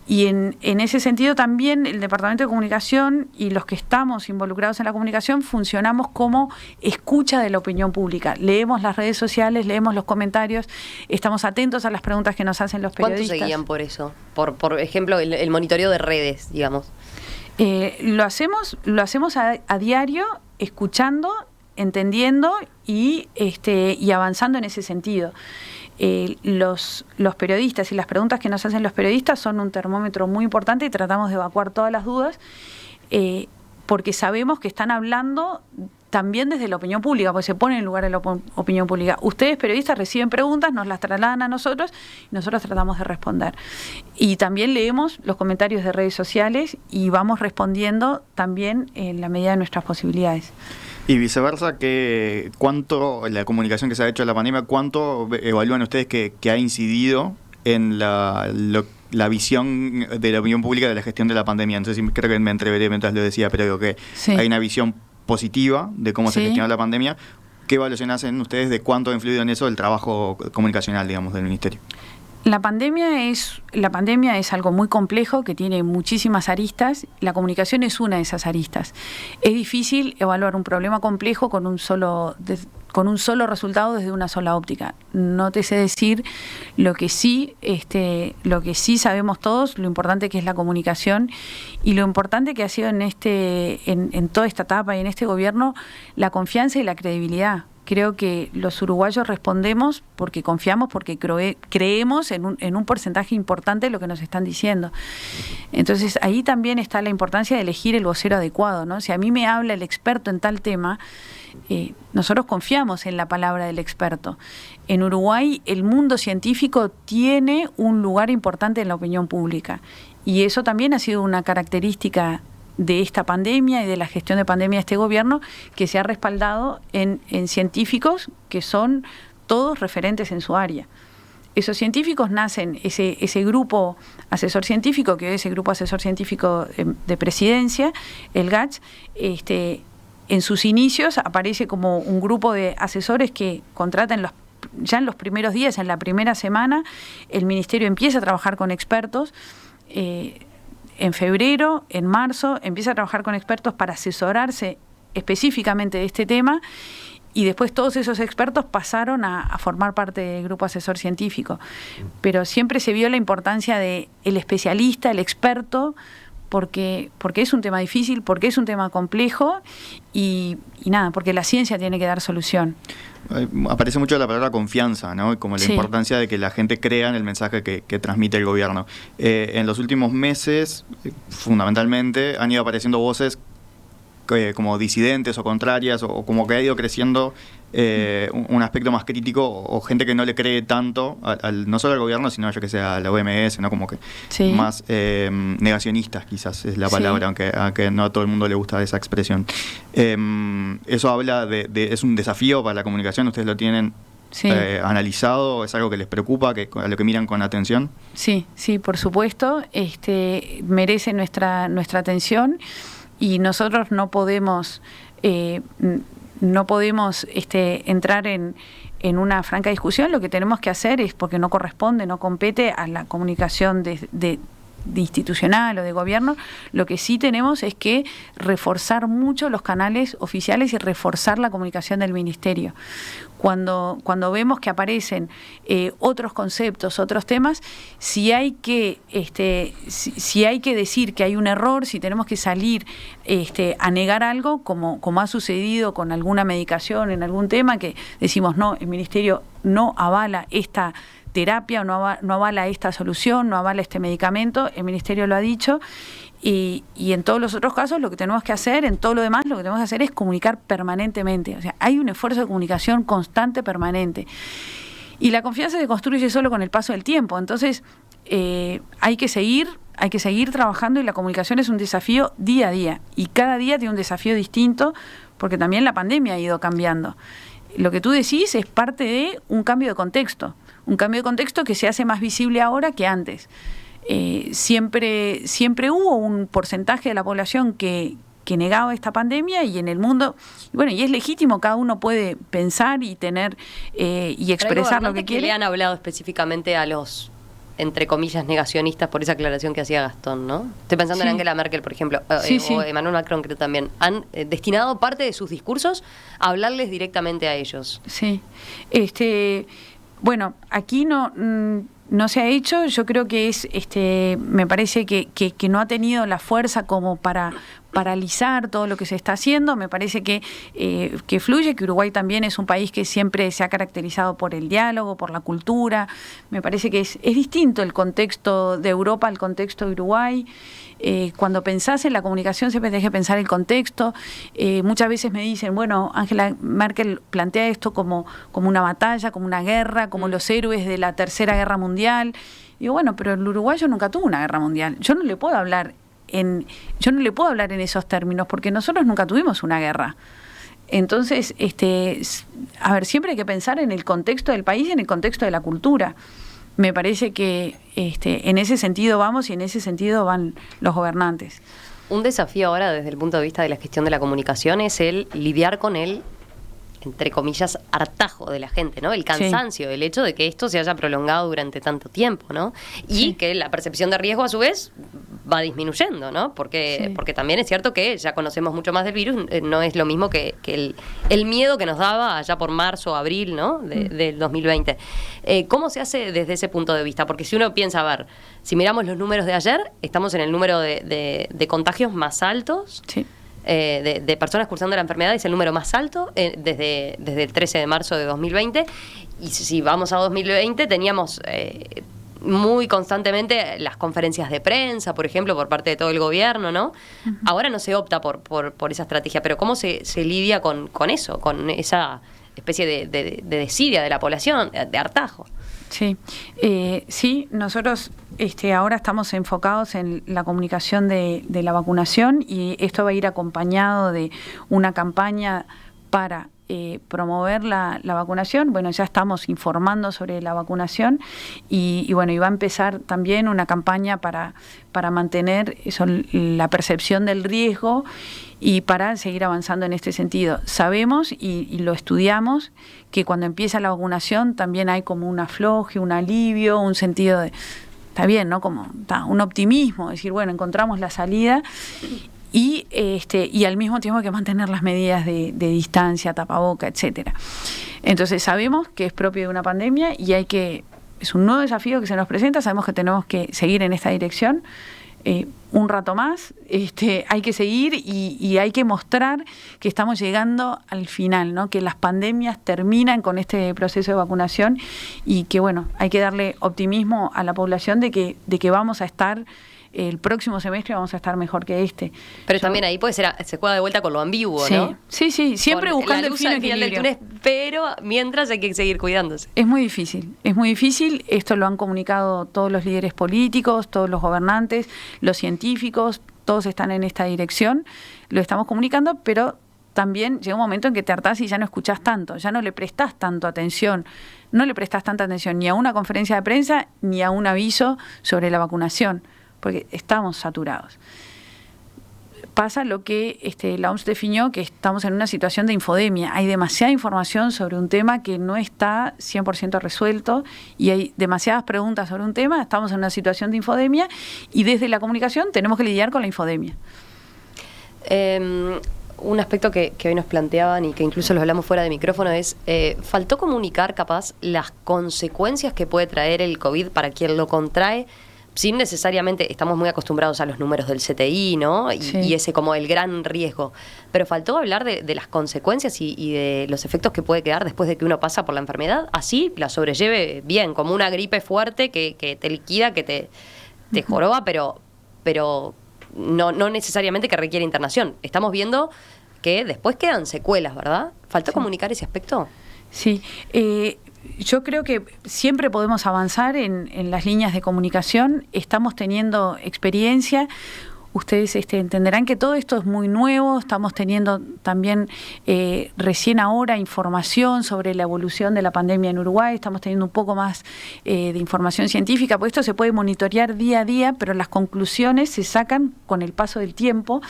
Y en ese sentido también el Departamento de Comunicación y los que estamos involucrados en la comunicación funcionamos como escucha de la opinión pública. Leemos las redes sociales, leemos los comentarios, estamos atentos a las preguntas que nos hacen los periodistas. ¿Cuánto seguían por eso? Por ejemplo, el monitoreo de redes, digamos. Lo hacemos a diario, escuchando, entendiendo y avanzando en ese sentido. Los periodistas y las preguntas que nos hacen los periodistas son un termómetro muy importante y tratamos de evacuar todas las dudas porque sabemos que están hablando también desde la opinión pública, porque se ponen en lugar de la opinión pública. Ustedes, periodistas, reciben preguntas, nos las trasladan a nosotros y nosotros tratamos de responder. Y también leemos los comentarios de redes sociales y vamos respondiendo también en la medida de nuestras posibilidades. Y viceversa, ¿cuánto la comunicación que se ha hecho en la pandemia, cuánto evalúan ustedes que ha incidido en la visión de la opinión pública de la gestión de la pandemia? Entonces, creo que me entreveré mientras lo decía, pero digo que hay una visión positiva de cómo se gestionó la pandemia, ¿qué evaluación hacen ustedes de cuánto ha influido en eso el trabajo comunicacional, digamos, del Ministerio? La pandemia es algo muy complejo que tiene muchísimas aristas. La comunicación es una de esas aristas. Es difícil evaluar un problema complejo con un solo resultado desde una sola óptica. No te sé decir lo que sí sabemos todos, lo importante que es la comunicación y lo importante que ha sido en toda esta etapa y en este gobierno la confianza y la credibilidad. Creo que los uruguayos respondemos porque confiamos, porque creemos en un porcentaje importante de lo que nos están diciendo. Entonces ahí también está la importancia de elegir el vocero adecuado, ¿no? Si a mí me habla el experto en tal tema, nosotros confiamos en la palabra del experto. En Uruguay el mundo científico tiene un lugar importante en la opinión pública y eso también ha sido una característica de esta pandemia y de la gestión de pandemia de este gobierno, que se ha respaldado en científicos que son todos referentes en su área. Esos científicos nacen, ese grupo asesor científico, que es ese grupo asesor científico de presidencia, el GACH, en sus inicios aparece como un grupo de asesores que contratan ya en los primeros días, en la primera semana, el ministerio empieza a trabajar con expertos. En febrero, en marzo, empieza a trabajar con expertos para asesorarse específicamente de este tema y después todos esos expertos pasaron a formar parte del grupo asesor científico. Pero siempre se vio la importancia del especialista, el experto, porque es un tema difícil, porque es un tema complejo y nada, porque la ciencia tiene que dar solución. Aparece mucho la palabra confianza, ¿no? Como la importancia de que la gente crea en el mensaje que transmite el gobierno. En los últimos meses, fundamentalmente, han ido apareciendo voces como disidentes o contrarias, o como que ha ido creciendo un aspecto más crítico, o gente que no le cree tanto no solo al gobierno, sino yo que sé, a la OMS, ¿no? Como que más negacionistas, quizás es la palabra, aunque no a todo el mundo le gusta esa expresión. Eso habla es un desafío para la comunicación. ¿Ustedes lo tienen analizado? ¿Es algo que les preocupa, a lo que miran con atención? Sí, por supuesto, merece nuestra atención y nosotros no podemos entrar en una franca discusión. Lo que tenemos que hacer es, porque no corresponde, no compete a la comunicación de institucional o de gobierno, lo que sí tenemos es que reforzar mucho los canales oficiales y reforzar la comunicación del ministerio. Cuando vemos que aparecen otros conceptos, otros temas, si hay que decir que hay un error, si tenemos que salir a negar algo, como ha sucedido con alguna medicación en algún tema, que decimos no, el ministerio no avala esta terapia o no avala esta solución, no avala este medicamento, el ministerio lo ha dicho, y en todos los otros casos lo que tenemos que hacer, en todo lo demás lo que tenemos que hacer es comunicar permanentemente. O sea, hay un esfuerzo de comunicación constante, permanente. Y la confianza se construye solo con el paso del tiempo. Entonces, hay que seguir trabajando, y la comunicación es un desafío día a día. Y cada día tiene un desafío distinto, porque también la pandemia ha ido cambiando. Lo que tú decís es parte de un cambio de contexto. Un cambio de contexto que se hace más visible ahora que antes. Siempre hubo un porcentaje de la población que negaba esta pandemia, y en el mundo, bueno, y es legítimo, cada uno puede pensar y tener y expresar lo que quiere. Le han hablado específicamente a los, entre comillas, negacionistas, por esa aclaración que hacía Gastón, ¿no? Estoy pensando en Angela Merkel, por ejemplo, o Emmanuel Macron, creo también. Han destinado parte de sus discursos a hablarles directamente a ellos. Sí. Bueno, aquí no se ha hecho. Yo creo que me parece que no ha tenido la fuerza como para paralizar todo lo que se está haciendo. Me parece que fluye, que Uruguay también es un país que siempre se ha caracterizado por el diálogo, por la cultura. Me parece que es distinto el contexto de Europa al contexto de Uruguay. Cuando pensás en la comunicación siempre tenés que pensar el contexto. Muchas veces me dicen, bueno, Angela Merkel plantea esto como una batalla, como una guerra, como los héroes de la Tercera Guerra Mundial. Y digo, bueno, pero el uruguayo nunca tuvo una guerra mundial. Yo no le puedo hablar en esos términos, porque nosotros nunca tuvimos una guerra. Entonces, siempre hay que pensar en el contexto del país y en el contexto de la cultura. Me parece que en ese sentido vamos, y en ese sentido van los gobernantes. Un desafío ahora desde el punto de vista de la gestión de la comunicación es el lidiar con el entre comillas, hartazgo de la gente, ¿no? El cansancio, el hecho de que esto se haya prolongado durante tanto tiempo, ¿no? Y que la percepción de riesgo, a su vez, va disminuyendo, ¿no? Porque también es cierto que ya conocemos mucho más del virus, no es lo mismo que el miedo que nos daba allá por marzo, abril, ¿no? Del 2020. ¿Cómo se hace desde ese punto de vista? Porque si uno piensa, a ver, si miramos los números de ayer, estamos en el número de contagios más altos. Sí. De personas cursando la enfermedad es el número más alto desde el 13 de marzo de 2020, y si vamos a 2020 teníamos muy constantemente las conferencias de prensa, por ejemplo, por parte de todo el gobierno, ¿no? Uh-huh. Ahora no se opta por esa estrategia, pero ¿cómo se lidia con eso, con esa especie de desidia de la población, de hartazgo? Sí, sí, nosotros ahora estamos enfocados en la comunicación de la vacunación, y esto va a ir acompañado de una campaña para promover la vacunación. Bueno, ya estamos informando sobre la vacunación y va a empezar también una campaña para mantener la percepción del riesgo y para seguir avanzando en este sentido. Sabemos y lo estudiamos que cuando empieza la vacunación también hay como un afloje, un alivio, un sentido de, está bien, ¿no? Como un optimismo, decir, bueno, encontramos la salida. Y al mismo tiempo hay que mantener las medidas de distancia, tapaboca, etcétera. Entonces sabemos que es propio de una pandemia y es un nuevo desafío que se nos presenta. Sabemos que tenemos que seguir en esta dirección un rato más. Hay que seguir y hay que mostrar que estamos llegando al final, ¿no? Que las pandemias terminan con este proceso de vacunación y que hay que darle optimismo a la población de que vamos a estar. El próximo semestre vamos a estar mejor que este. Pero también ahí se juega de vuelta con lo ambiguo, ¿no? Sí, siempre con buscando el final del túnel, pero mientras hay que seguir cuidándose. Es muy difícil, esto lo han comunicado todos los líderes políticos, todos los gobernantes, los científicos, todos están en esta dirección, lo estamos comunicando, pero también llega un momento en que te hartás y ya no escuchás tanto, ya no le prestás tanta atención ni a una conferencia de prensa ni a un aviso sobre la vacunación, porque estamos saturados. Pasa lo que la OMS definió, que estamos en una situación de infodemia. Hay demasiada información sobre un tema que no está 100% resuelto y hay demasiadas preguntas sobre un tema. Estamos en una situación de infodemia y desde la comunicación tenemos que lidiar con la infodemia. Un aspecto que hoy nos planteaban y que incluso lo hablamos fuera de micrófono es, faltó comunicar capaz las consecuencias que puede traer el COVID para quien lo contrae, sin necesariamente, estamos muy acostumbrados a los números del CTI, ¿no? Y ese como el gran riesgo. Pero faltó hablar de las consecuencias y de los efectos que puede quedar después de que uno pasa por la enfermedad. Así la sobrelleve bien, como una gripe fuerte que te liquida, que te joroba, pero no necesariamente que requiere internación. Estamos viendo que después quedan secuelas, ¿verdad? ¿Faltó comunicar ese aspecto? Sí, yo creo que siempre podemos avanzar en las líneas de comunicación. Estamos teniendo experiencia. Ustedes entenderán que todo esto es muy nuevo. Estamos teniendo también recién ahora información sobre la evolución de la pandemia en Uruguay. Estamos teniendo un poco más de información científica, porque esto se puede monitorear día a día, pero las conclusiones se sacan con el paso del tiempo.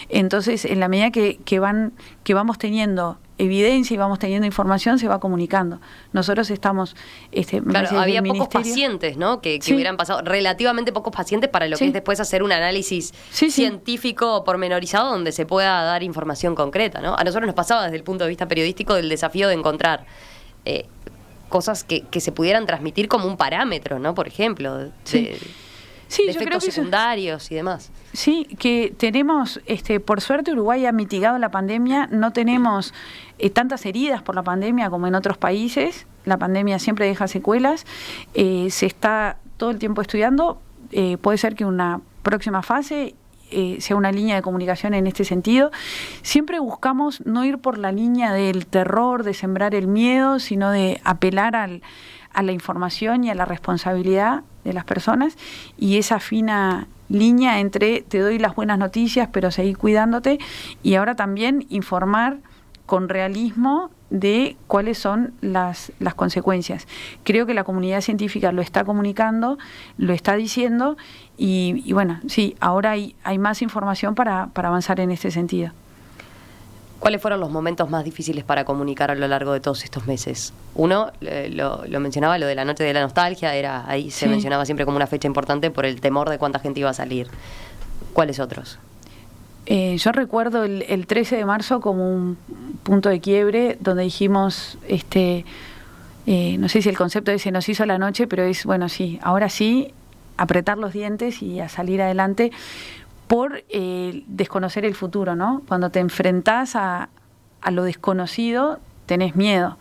Entonces, en la medida que vamos teniendo evidencia y vamos teniendo información, se va comunicando. Nosotros estamos... claro, había pocos pacientes, ¿no? Que hubieran pasado, relativamente pocos pacientes para lo que es después hacer un análisis científico pormenorizado donde se pueda dar información concreta, ¿no? A nosotros nos pasaba desde el punto de vista periodístico del desafío de encontrar cosas que se pudieran transmitir como un parámetro, ¿no? Por ejemplo, de efectos secundarios y demás. Sí, que tenemos, por suerte Uruguay ha mitigado la pandemia, no tenemos tantas heridas por la pandemia como en otros países, la pandemia siempre deja secuelas, se está todo el tiempo estudiando, puede ser que una próxima fase sea una línea de comunicación en este sentido. Siempre buscamos no ir por la línea del terror, de sembrar el miedo, sino de apelar a la información y a la responsabilidad de las personas, y esa fina línea entre te doy las buenas noticias pero seguir cuidándote, y ahora también informar con realismo de cuáles son las consecuencias. Creo que la comunidad científica lo está comunicando, lo está diciendo, y bueno, sí, ahora hay más información para avanzar en este sentido. ¿Cuáles fueron los momentos más difíciles para comunicar a lo largo de todos estos meses? Uno, lo mencionaba, lo de la noche de la nostalgia, ahí se mencionaba siempre como una fecha importante por el temor de cuánta gente iba a salir. ¿Cuáles otros? Yo recuerdo el 13 de marzo como un punto de quiebre donde dijimos, no sé si el concepto de se nos hizo la noche, pero es, bueno, sí, ahora sí, apretar los dientes y a salir adelante por desconocer el futuro, ¿no? Cuando te enfrentás a lo desconocido, tenés miedo.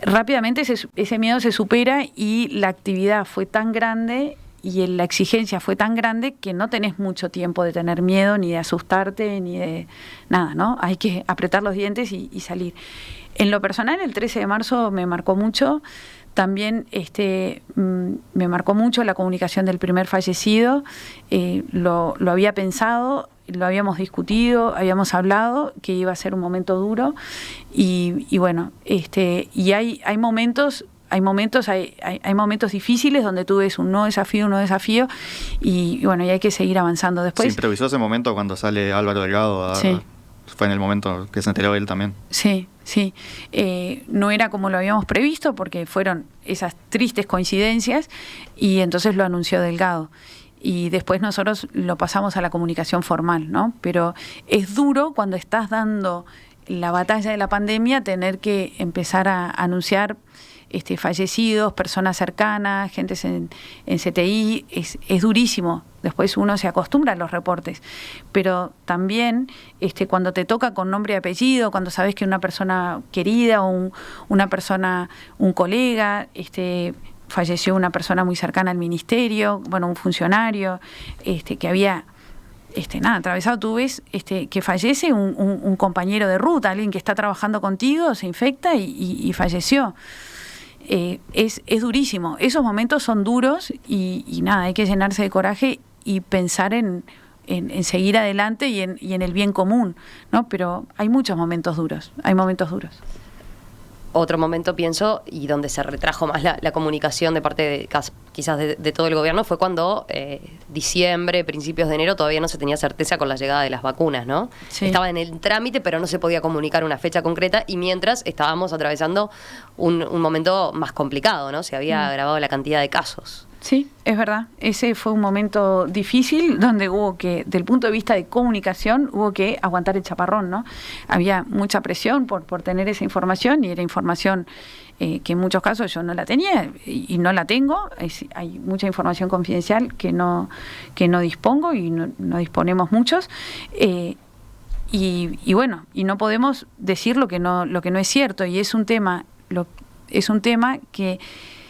Rápidamente ese miedo se supera y la actividad fue tan grande y la exigencia fue tan grande que no tenés mucho tiempo de tener miedo, ni de asustarte, ni de nada, ¿no? Hay que apretar los dientes y salir. En lo personal, el 13 de marzo me marcó mucho. También me marcó mucho la comunicación del primer fallecido. Lo había pensado, lo habíamos discutido, habíamos hablado que iba a ser un momento duro. Y bueno, y hay momentos difíciles donde tú ves un nuevo desafío, y bueno, y hay que seguir avanzando. Después ¿se improvisó ese momento cuando sale Álvaro Delgado? Sí. Fue en el momento que se enteró él también. Sí. No era como lo habíamos previsto porque fueron esas tristes coincidencias y entonces lo anunció Delgado. Y después nosotros lo pasamos a la comunicación formal, ¿no? Pero es duro cuando estás dando la batalla de la pandemia tener que empezar a anunciar fallecidos, personas cercanas, gente en CTI, es durísimo. Después uno se acostumbra a los reportes, pero también cuando te toca con nombre y apellido, cuando sabes que una persona querida o una persona, un colega, falleció una persona muy cercana al ministerio, bueno, un funcionario, que había atravesado, tú ves que fallece un compañero de ruta, alguien que está trabajando contigo, se infecta y falleció. Es durísimo. Esos momentos son duros y nada, hay que llenarse de coraje y pensar en seguir adelante y en el bien común, ¿no? Pero hay muchos momentos duros, Otro momento, pienso, y donde se retrajo más la comunicación de parte de quizás de todo el gobierno, fue cuando diciembre, principios de enero, todavía no se tenía certeza con la llegada de las vacunas, ¿no? Sí. Estaba en el trámite, pero no se podía comunicar una fecha concreta, y mientras estábamos atravesando un momento más complicado, ¿no? Se había agravado la cantidad de casos. Sí, es verdad. Ese fue un momento difícil donde hubo que, del punto de vista de comunicación, hubo que aguantar el chaparrón, ¿no? Había mucha presión por tener esa información, y era información que en muchos casos yo no la tenía y no la tengo. Hay mucha información confidencial que no dispongo y no disponemos muchos. Y bueno, y no podemos decir lo que no es cierto, y es un tema que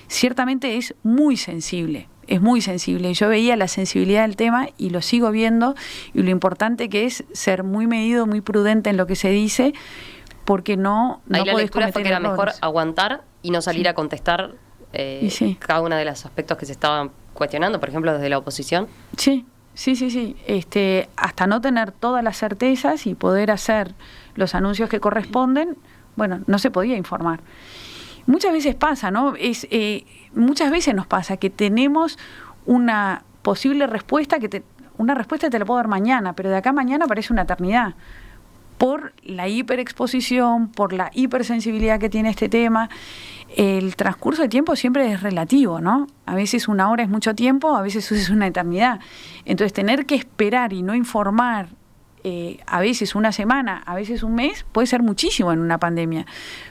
ciertamente es muy sensible. Yo veía la sensibilidad del tema y lo sigo viendo, y lo importante que es ser muy medido, muy prudente en lo que se dice, porque no ahí la podés lectura fue que era errores. mejor aguantar y no salir a contestar cada uno de los aspectos que se estaban cuestionando, por ejemplo, desde la oposición. Sí. Hasta no tener todas las certezas y poder hacer los anuncios que corresponden, bueno, no se podía informar. Muchas veces pasa, ¿no? Muchas veces nos pasa que tenemos una posible respuesta, una respuesta te la puedo dar mañana, pero de acá a mañana parece una eternidad. Por la hiperexposición, por la hipersensibilidad que tiene este tema, el transcurso de tiempo siempre es relativo, ¿no? A veces una hora es mucho tiempo, a veces es una eternidad. Entonces, tener que esperar y no informar, a veces una semana, a veces un mes, puede ser muchísimo en una pandemia.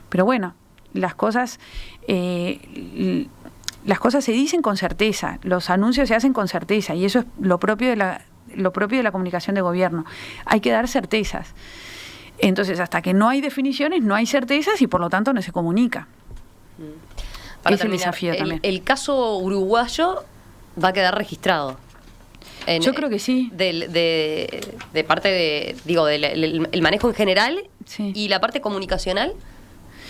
Pero bueno, las cosas se dicen con certeza, los anuncios se hacen con certeza, y eso es lo propio de la comunicación de gobierno. Hay que dar certezas. Entonces, hasta que no hay definiciones, no hay certezas, y por lo tanto no se comunica. Para terminar, el desafío también. El caso uruguayo va a quedar registrado. Yo creo que sí. De parte del manejo en general, sí. Y la parte comunicacional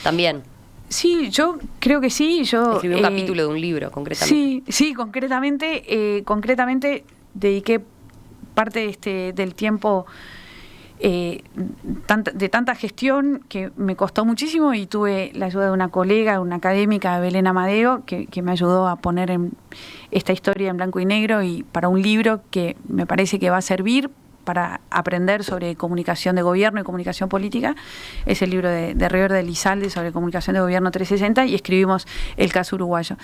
también. Sí, yo creo que sí. Escribí un capítulo de un libro, concretamente. Sí, concretamente dediqué parte del tiempo de tanta gestión que me costó muchísimo, y tuve la ayuda de una colega, una académica, Belén Amadeo, que me ayudó a poner esta historia en blanco y negro y para un libro que me parece que va a servir para aprender sobre comunicación de gobierno y comunicación política es el libro de River de Lizalde sobre comunicación de gobierno 360, y escribimos el caso uruguayo.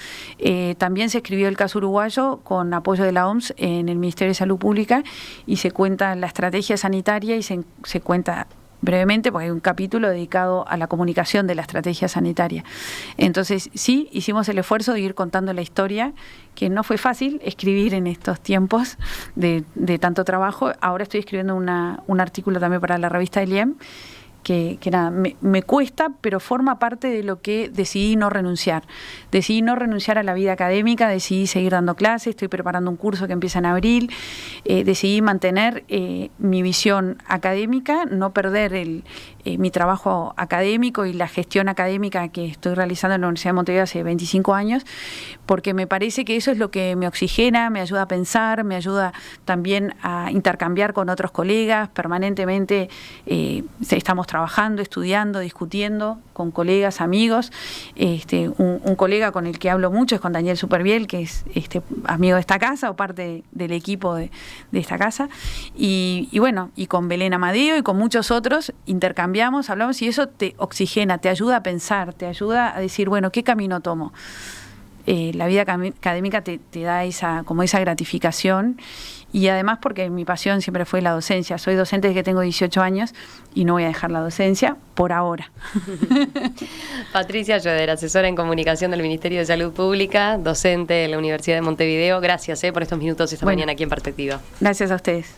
También se escribió el caso uruguayo con apoyo de la OMS en el Ministerio de Salud Pública, y se cuenta la estrategia sanitaria y se cuenta brevemente, porque hay un capítulo dedicado a la comunicación de la estrategia sanitaria. Entonces, sí, hicimos el esfuerzo de ir contando la historia, que no fue fácil escribir en estos tiempos de tanto trabajo. Ahora estoy escribiendo un artículo también para la revista del IEM, que nada, me cuesta, pero forma parte de lo que decidí no renunciar. Decidí no renunciar a la vida académica, decidí seguir dando clases, estoy preparando un curso que empieza en abril, decidí mantener mi visión académica, no perder mi trabajo académico y la gestión académica que estoy realizando en la Universidad de Montevideo hace 25 años, porque me parece que eso es lo que me oxigena, me ayuda a pensar, me ayuda también a intercambiar con otros colegas. Permanentemente estamos trabajando, estudiando, discutiendo con colegas, amigos. Un colega con el que hablo mucho es con Daniel Superviel, que es amigo de esta casa o parte del equipo de esta casa. Y bueno, y con Belén Amadeo y con muchos otros intercambiamos, hablamos, y eso te oxigena, te ayuda a pensar, te ayuda a decir, bueno, ¿qué camino tomo? La vida académica te da esa gratificación, y además porque mi pasión siempre fue la docencia. Soy docente desde que tengo 18 años y no voy a dejar la docencia por ahora. Patricia Schroeder, asesora en comunicación del Ministerio de Salud Pública, docente de la Universidad de Montevideo. Gracias por estos minutos esta mañana aquí en Perspectiva. Gracias a ustedes.